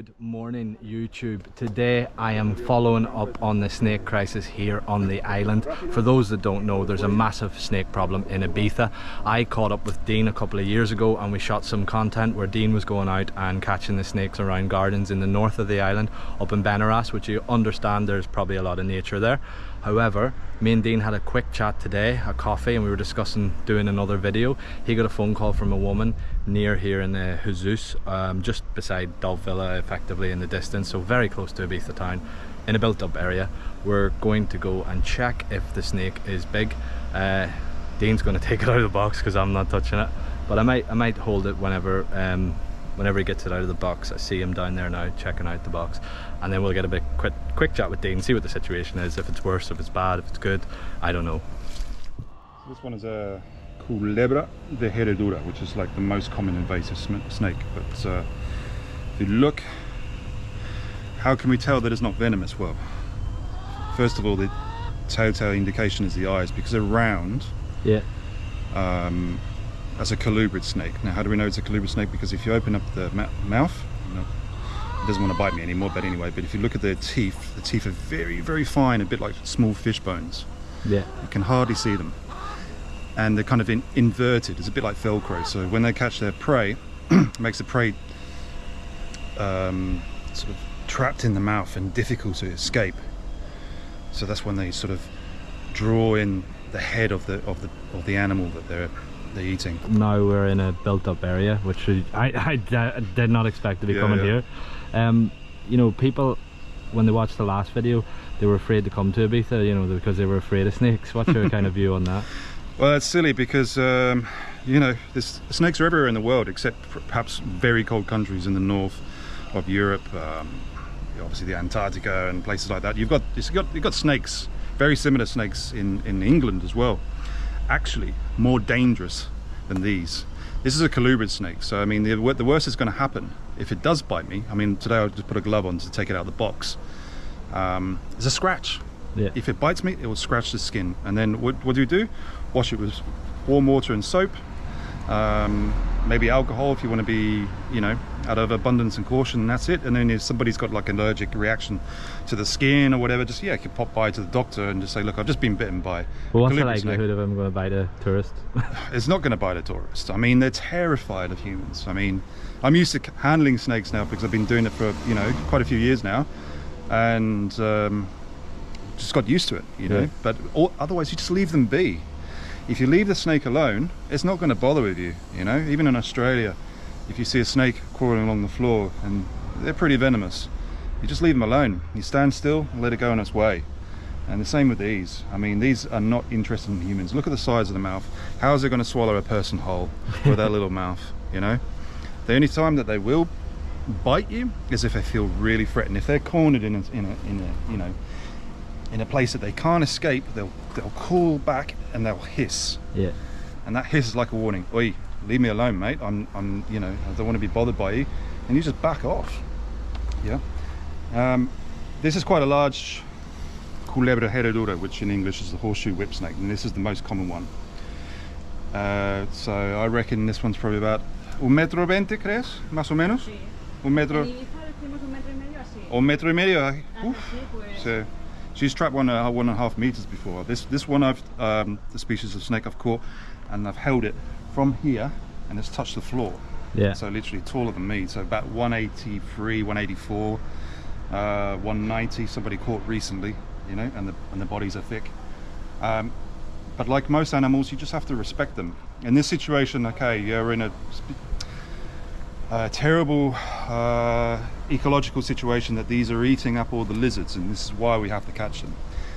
Good morning YouTube. Today I am following up on the snake crisis here on the island. For those that don't know, there's a massive snake problem in Ibiza. I caught up with Dean a couple of years ago and we shot some content where Dean was going out and catching the snakes around gardens in the north of the island up in Benaras, which you understand there's probably a lot of nature there. However, me and Dean had a quick chat today, a coffee, and we were discussing doing another video. He got a phone call from a woman near here in the Jesus, just beside Dove Villa, effectively in the distance, so very close to Ibiza Town, in a built-up area. We're going to go and check if the snake is big. Dean's going to take it out of the box because I'm not touching it, but I might hold it whenever he gets it out of the box. I see him down there now checking out the box, and then we'll get a quick chat with Dean, see what the situation is, if it's worse, if it's bad, if it's good. I don't know. So this one is a culebra de herradura, which is like the most common invasive snake. But if you look, how can we tell that it's not venomous? Well, first of all, the telltale indication is the eyes, because they're round. Yeah. That's a colubrid snake. Now, how do we know it's a colubrid snake? Because if you open up the mouth, it doesn't want to bite me anymore, but anyway, but if you look at their teeth, the teeth are very, very fine, a bit like small fish bones. Yeah. You can hardly see them. And they're kind of inverted. It's a bit like Velcro. So when they catch their prey, it makes the prey sort of trapped in the mouth and difficult to escape. So that's when they sort of draw in the head of the animal that they're eating. Now we're in a built-up area, which I did not expect to be coming here. You know, people, when they watched the last video, they were afraid to come to Ibiza, you know, because they were afraid of snakes. What's your kind of view on that? Well, it's silly because you know, snakes are everywhere in the world, except perhaps very cold countries in the north of Europe, obviously the Antarctica and places like that. You've got snakes, very similar snakes in England as well. Actually more dangerous than these. This is a colubrid snake, so I mean the worst is going to happen if it does bite me. I mean, today I just put a glove on to take it out of the box. It's a scratch. Yeah. If it bites me, it will scratch the skin, and then what do? Wash it with warm water and soap, maybe alcohol if you want to be, you know, out of abundance and caution, and that's it. And then if somebody's got like an allergic reaction to the skin or whatever, just you can pop by to the doctor and just say, look, I've just been bitten by. Well, what's the likelihood of them going to bite a tourist? It's not going to bite a tourist. I mean, they're terrified of humans. I mean, I'm used to handling snakes now because I've been doing it for, you know, quite a few years now, and just got used to it, you know. But otherwise you just leave them be. If you leave the snake alone, it's not going to bother with you, you know. Even in Australia, if you see a snake crawling along the floor, and they're pretty venomous, you just leave them alone. You stand still and let it go on its way. And the same with these. I mean, these are not interested in humans. Look at the size of the mouth. How is it going to swallow a person whole with that little mouth, you know? The only time that they will bite you is if they feel really threatened. If they're cornered in a place that they can't escape, they'll call back and they'll hiss. Yeah. And that hiss is like a warning. Oi, leave me alone, mate. I'm you know, I don't want to be bothered by you. And you just back off. Yeah. This is quite a large culebra herradura, which in English is the horseshoe whip snake, and this is the most common one. So I reckon this one's probably about 1,20 m, crees? Más o menos? Sí. 1 metro. Un metro y medio. So she's trapped 1.5 meters before. This one I've the species of snake I've caught, and I've held it from here and it's touched the floor. Yeah. So literally taller than me. So about 183, 184, 190. Somebody caught recently, you know, and the bodies are thick. But like most animals, you just have to respect them. In this situation, okay, you're in a terrible ecological situation that these are eating up all the lizards, and this is why we have to catch them.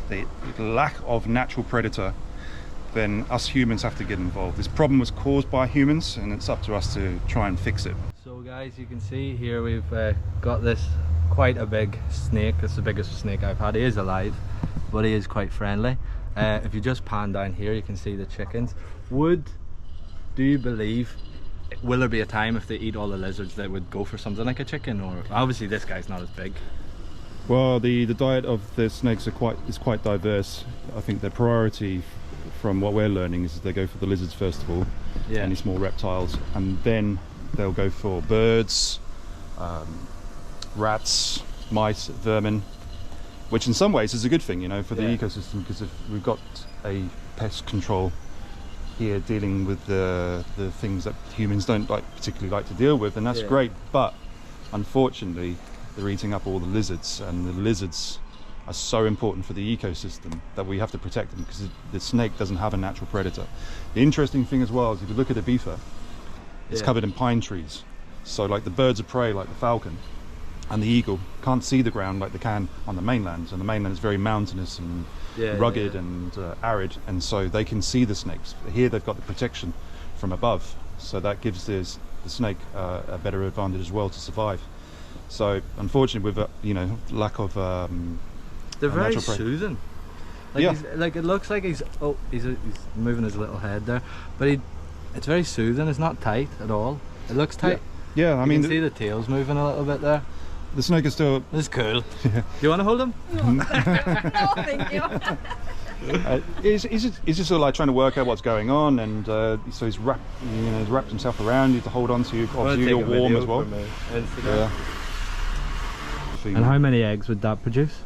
The lack of natural predator, then us humans have to get involved. This problem was caused by humans, and it's up to us to try and fix it. So guys, you can see here we've got this quite a big snake. It's the biggest snake I've had. He is alive, but he is quite friendly. If you just pan down here, you can see the chickens. Do you believe, will there be a time if they eat all the lizards that would go for something like a chicken? Or obviously this guy's not as big. Well, the diet of the snakes is quite diverse. I think their priority, from what we're learning, is they go for the lizards first of all, any small reptiles, and then they'll go for birds, rats, mice, vermin, which in some ways is a good thing, you know, for the ecosystem, because if we've got a pest control here dealing with the things that humans don't particularly like to deal with, and that's great. But unfortunately, they're eating up all the lizards, and the lizards are so important for the ecosystem that we have to protect them, because the snake doesn't have a natural predator. The interesting thing as well is, if you look at Ibiza, it's covered in pine trees. So like the birds of prey, like the falcon and the eagle, can't see the ground like they can on the mainland, and the mainland is very mountainous and rugged and arid, and so they can see the snakes. Here they've got the protection from above, so that gives the snake a better advantage as well to survive. So unfortunately, with lack of they're very soothing. Like it looks like he's moving his little head there, but it's very soothing. It's not tight at all. It looks tight. Yeah, I mean, you can see the tail's moving a little bit there. The snake is still... This is cool. Do you want to hold him? No, thank you. He's just sort of like trying to work out what's going on, and so he's wrapped himself around you to hold on to you. Obviously, you're warm as well. Yeah. And how many eggs would that produce?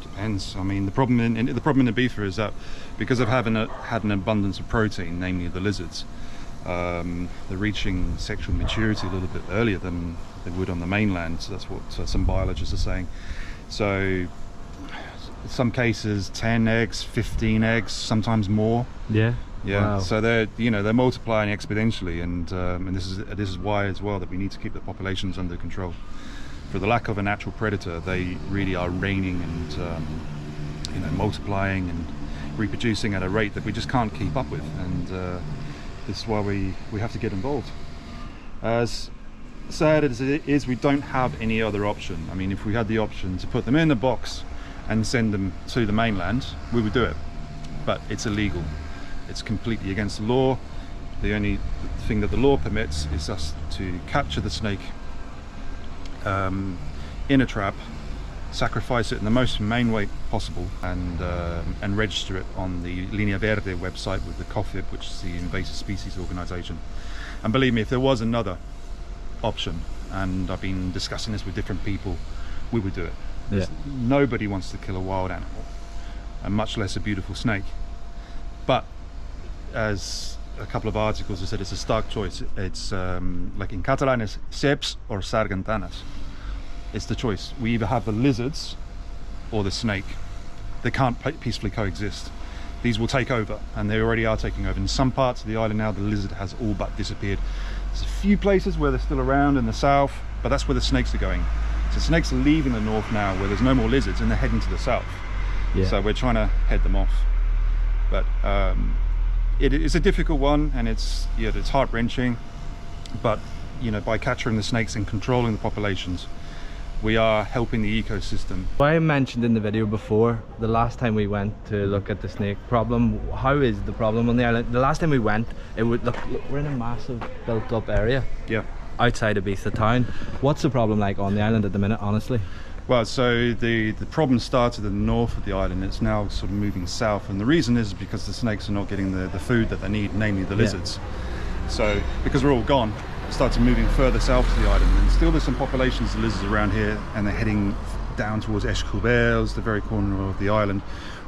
Depends. I mean, the problem in Ibiza is that because of having had an abundance of protein, namely the lizards, they're reaching sexual maturity a little bit earlier than they would on the mainland. So that's what some biologists are saying. So in some cases 10 eggs, 15 eggs, sometimes more. Yeah. Wow. So they're multiplying exponentially, and this is why as well that we need to keep the populations under control. For the lack of a natural predator, they really are reigning and multiplying and reproducing at a rate that we just can't keep up with, and this is why we have to get involved. As sad as it is, we don't have any other option. I mean, if we had the option to put them in a box and send them to the mainland, we would do it, but it's illegal. It's completely against the law. The only thing that the law permits is us to capture the snake in a trap, sacrifice it in the most humane way possible, and register it on the Linea Verde website with the COFIB, which is the Invasive Species Organisation. And believe me, if there was another option, and I've been discussing this with different people, we would do it. Nobody wants to kill a wild animal, and much less a beautiful snake. But as a couple of articles have said, it's a stark choice. It's like in Catalan, it's ceps or sargantanas. It's the choice. We either have the lizards or the snake. They can't peacefully coexist. These will take over, and they already are taking over. In some parts of the island now, the lizard has all but disappeared. There's a few places where they're still around in the south, but that's where the snakes are going. So snakes are leaving the north now, where there's no more lizards, and they're heading to the south. So we're trying to head them off. But it's a difficult one, and it's heart-wrenching. But by capturing the snakes and controlling the populations, we are helping the ecosystem. I mentioned in the video before, the last time we went to look at the snake problem. How is the problem on the island? The last time we went, it would look we're in a massive built-up area. Outside Ibiza Town. What's the problem like on the island at the minute, honestly? Well, so the problem started in the north of the island. It's now sort of moving south, and the reason is because the snakes are not getting the food that they need, namely the lizards. So because we're all gone, it started moving further south to the island, and still there's some populations of lizards around here, and they're heading down towards Ecological, the very corner of the island.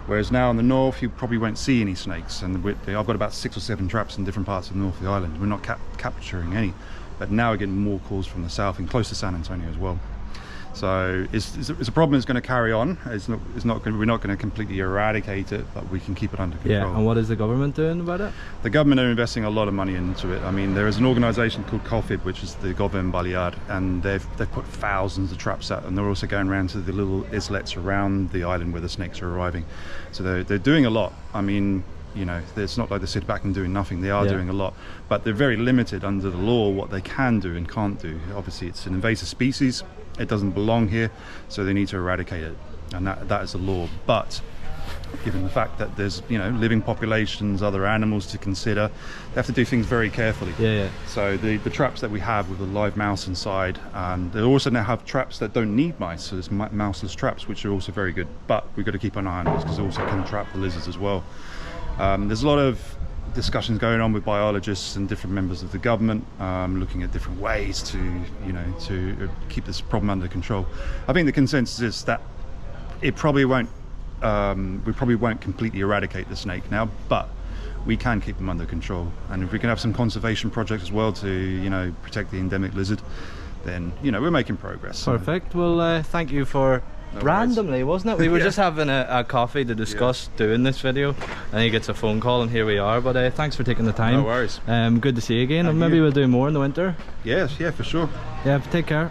Whereas now in the north, you probably won't see any snakes, and I've got about 6 or 7 traps in different parts of the north of the island. We're not capturing any, but now we're getting more calls from the south and close to San Antonio as well. So it's a problem that's going to carry on. We're not going to completely eradicate it, but we can keep it under control. Yeah, and what is the government doing about it? The government are investing a lot of money into it. I mean, there is an organisation called COFIB, which is the Govern Balear, and they've put thousands of traps out, and they're also going around to the little islets around the island where the snakes are arriving. So they're doing a lot. I mean, it's not like they sit back and doing nothing. They are doing a lot, but they're very limited under the law what they can do and can't do. Obviously, it's an invasive species. It doesn't belong here, so they need to eradicate it, and that is the law. But given the fact that there's living populations, other animals to consider, they have to do things very carefully. So the traps that we have with a live mouse inside, and they also now have traps that don't need mice, so there's mouseless traps, which are also very good. But we've got to keep an eye on this because they also can trap the lizards as well. There's a lot of discussions going on with biologists and different members of the government, looking at different ways to, you know, to keep this problem under control. I think the consensus is that it probably won't, we probably won't completely eradicate the snake now, but we can keep them under control. And if we can have some conservation projects as well to, you know, protect the endemic lizard, then, you know, we're making progress. Perfect. Well, thank you for randomly, wasn't it? We were just having a coffee to discuss doing this video, and he gets a phone call, and here we are. But thanks for taking the time. No worries. Good to see you again, and maybe we'll do more in the winter. Yes, yeah, for sure. Yeah, take care.